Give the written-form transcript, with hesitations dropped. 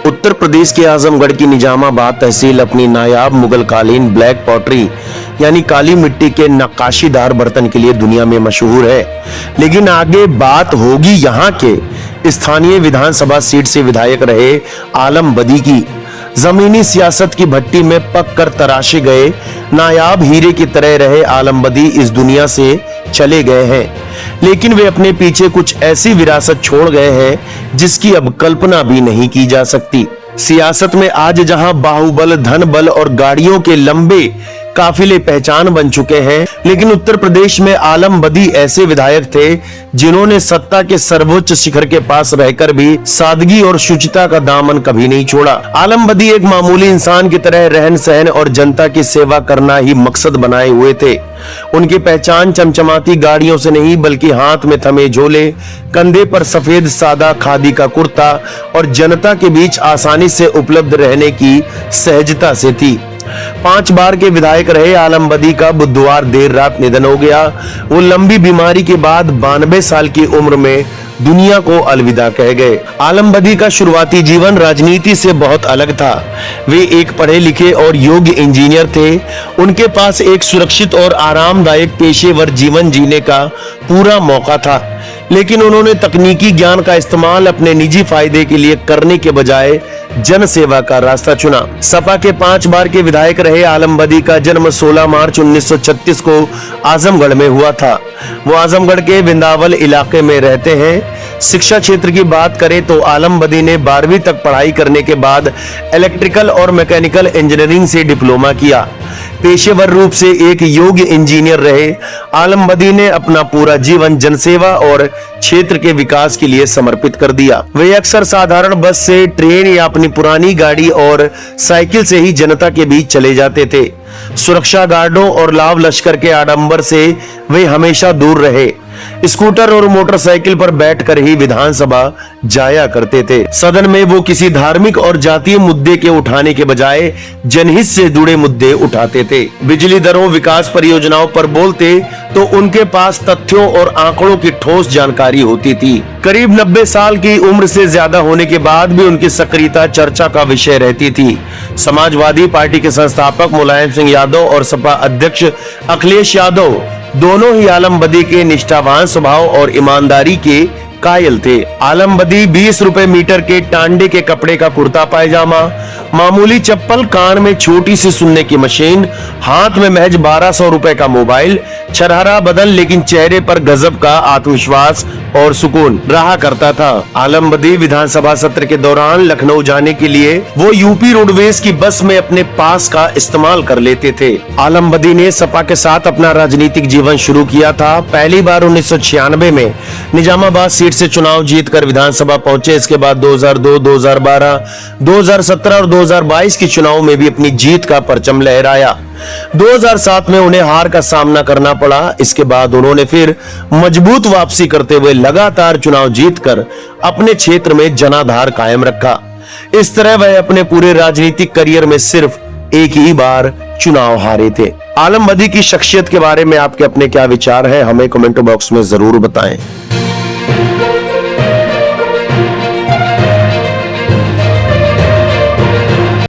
उत्तर प्रदेश के आजमगढ़ की निजामाबाद तहसील अपनी नायाब मुगलकालीन ब्लैक पॉटरी यानी काली मिट्टी के नक्काशीदार बर्तन के लिए दुनिया में मशहूर है। लेकिन आगे बात होगी यहाँ के स्थानीय विधानसभा सीट से विधायक रहे आलम बदी की। जमीनी सियासत की भट्टी में पक कर तराशे गए नायाब हीरे की तरह रहे आलम बदी इस दुनिया से चले गए हैं, लेकिन वे अपने पीछे कुछ ऐसी विरासत छोड़ गए हैं जिसकी अब कल्पना भी नहीं की जा सकती। सियासत में आज जहां बाहुबल, धन बल और गाड़ियों के लंबे काफिले पहचान बन चुके हैं, लेकिन उत्तर प्रदेश में आलम बदी ऐसे विधायक थे जिन्होंने सत्ता के सर्वोच्च शिखर के पास रहकर भी सादगी और शुचिता का दामन कभी नहीं छोड़ा। आलम बदी एक मामूली इंसान की तरह रहन सहन और जनता की सेवा करना ही मकसद बनाए हुए थे। उनकी पहचान चमचमाती गाड़ियों से नहीं बल्कि हाथ में थमे झोले, कंधे पर सफेद सादा खादी का कुर्ता और जनता के बीच आसानी से उपलब्ध रहने की सहजता से थी। 5 बार के विधायक रहे आलम बदी का बुधवार देर रात निधन हो गया। वो लंबी बीमारी के बाद 92 साल की उम्र में दुनिया को अलविदा कह गए। आलम बदी का शुरुआती जीवन राजनीति से बहुत अलग था। वे एक पढ़े लिखे और योग्य इंजीनियर थे। उनके पास एक सुरक्षित और आरामदायक पेशेवर जीवन जीने का पूरा मौका था, लेकिन उन्होंने तकनीकी ज्ञान का इस्तेमाल अपने निजी फायदे के लिए करने के बजाय जन सेवा का रास्ता चुना। सपा के 5 बार के विधायक रहे आलम बदी का जन्म 16 मार्च 1936 को आजमगढ़ में हुआ था। वो आजमगढ़ के विंदावल इलाके में रहते हैं। शिक्षा क्षेत्र की बात करें तो आलम बदी ने 12वीं तक पढ़ाई करने के बाद इलेक्ट्रिकल और मैकेनिकल इंजीनियरिंग से डिप्लोमा किया। पेशेवर रूप से एक योग्य इंजीनियर रहे आलम बदी ने अपना पूरा जीवन जनसेवा और क्षेत्र के विकास के लिए समर्पित कर दिया। वे अक्सर साधारण बस से, ट्रेन या अपनी पुरानी गाड़ी और साइकिल से ही जनता के बीच चले जाते थे। सुरक्षा गार्डों और लाव लश्कर के आडंबर से वे हमेशा दूर रहे। स्कूटर और मोटरसाइकिल पर बैठकर ही विधानसभा जाया करते थे। सदन में वो किसी धार्मिक और जातीय मुद्दे के उठाने के बजाय जनहित से जुड़े मुद्दे उठाते थे। बिजली दरों, विकास परियोजनाओं पर बोलते तो उनके पास तथ्यों और आंकड़ों की ठोस जानकारी होती थी। करीब 90 साल की उम्र से ज्यादा होने के बाद भी उनकी सक्रियता चर्चा का विषय रहती थी। समाजवादी पार्टी के संस्थापक मुलायम सिंह यादव और सपा अध्यक्ष अखिलेश यादव दोनों ही आलम बदी के निष्ठावान स्वभाव और ईमानदारी के कायल थे। आलम बदी 20 रुपए मीटर के टांडे के कपड़े का कुर्ता पायजामा, मामूली चप्पल, कान में छोटी सी सुनने की मशीन, हाथ में महज 1200 रुपए का मोबाइल, छरहरा बदन लेकिन चेहरे पर गजब का आत्मविश्वास और सुकून रहा करता था। आलम बदी विधानसभा सत्र के दौरान लखनऊ जाने के लिए वो यूपी रोडवेज की बस में अपने पास का इस्तेमाल कर लेते थे। आलम बदी ने सपा के साथ अपना राजनीतिक जीवन शुरू किया था। पहली बार 1996 में निजामाबाद सीट से चुनाव जीतकर विधानसभा पहुंचे। इसके बाद 2002, 2012, 2017 और 2022 के चुनाव में भी अपनी जीत का परचम लहराया। 2007 में उन्हें हार का सामना करना पड़ा। इसके बाद उन्होंने फिर मजबूत वापसी करते हुए लगातार चुनाव जीतकर अपने क्षेत्र में जनाधार कायम रखा। इस तरह वह अपने पूरे राजनीतिक करियर में सिर्फ एक ही बार चुनाव हारे थे। आलम बदी की शख्सियत के बारे में आपके अपने क्या विचार हैं, हमें कमेंट बॉक्स में जरूर बताएं।